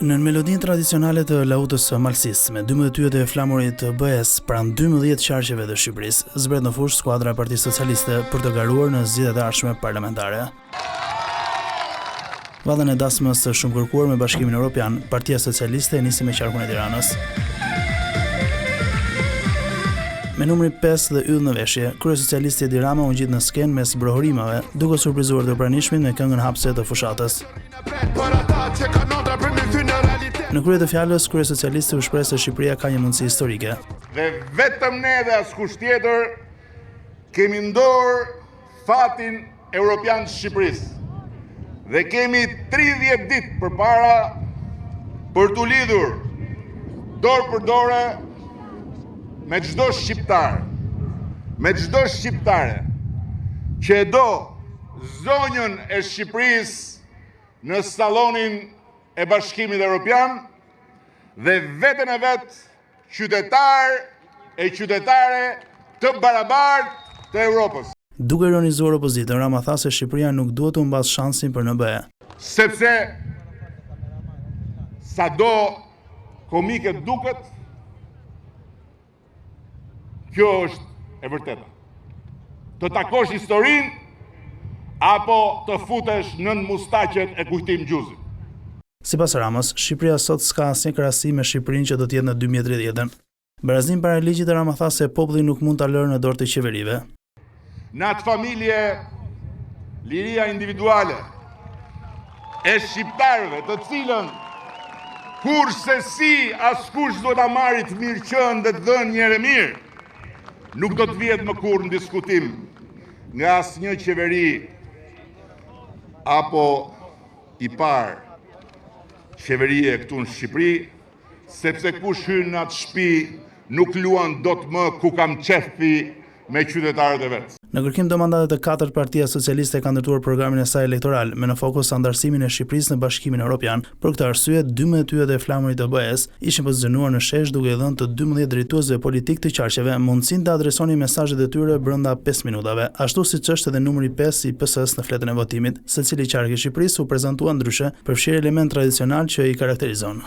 Në melodinë tradicionale të lautës së Malësisë, me 12 yjet e flamurit të BE-s pranë 12 qarqeve të Shqipërisë, zbret në fushë skuadra e Partisë Socialiste për të garuar në zgjedhjet e ardhshme parlamentare. Vallën e dasmës së shumë kërkuar me Bashkimin Evropian, Partia Socialiste nisi me qarkun e Tiranës. Me numri 5 dhe yll në veshje, kryesocialisti Edi Rama u ngjit në skenë mes brohorimave, duke surprizuar të pranishmin me këngën hapse të fushatës. Në krye të fjalës, kryesocialisti u shpreh se Shqipëria ka një mundësi historike. Dhe vetëm ne dhe askush tjetër kemi ndorë fatin europian të Shqipërisë. Dhe kemi 30 ditë përpara për t'u lidhur dorë për dorë me çdo shqiptar, me çdo shqiptare që e do zonjën e Shqipërisë në sallonin e Bashkimit Evropian dhe veten e vet qytetar e qytetare të barabartë të Europës. Duke ironizuar opozitën, Rama tha se Shqipëria nuk duhet të mbas shansin për në BE. Sepse sado komike duket, kjo është e vërteta. Të takosh historinë apo të futesh nën mustaqet e Kujtim Gjuzit. Sipas Ramës, Shqipëria sot s'ka asnjë krahasim me Shqipërinë që do të jetë në 2030-ën. Barazim para ligjit, Rama tha se populli nuk mund ta lërë në dorë të qeverive. Në atë familje, liria individuale e shqiptarëve, të cilën kurse si askush do ta marrë të mirëqen dhe të dhënë një herë mirë, nuk do të vihet më kurrë në diskutim nga asnjë qeveri apo i parë qeverie këtu në Shqipëri, sepse kush hyn në atë shtëpi nuk luan dot më ku kam qefi me qytetarët e vet. Në kërkim të mandatet të 4, Partia Socialiste ka ndërtuar programin e saj elektoral me në fokus anëtarësimin e Shqipërisë në Bashkimin Evropian. Për këtë arsye, 12 yjet e flamurit të BE-s ishin pozicionuar në shesh duke i dhënë të 12 drejtuesve politik të qarqeve mundësinë të adresonin mesazhet e tyre brenda 5 minutave, ashtu siç është edhe numri 5 i PS-s në fletën e votimit. Secili qark i Shqipërisë u prezantua ndryshe, përfshirë element tradicional që i karakterizon.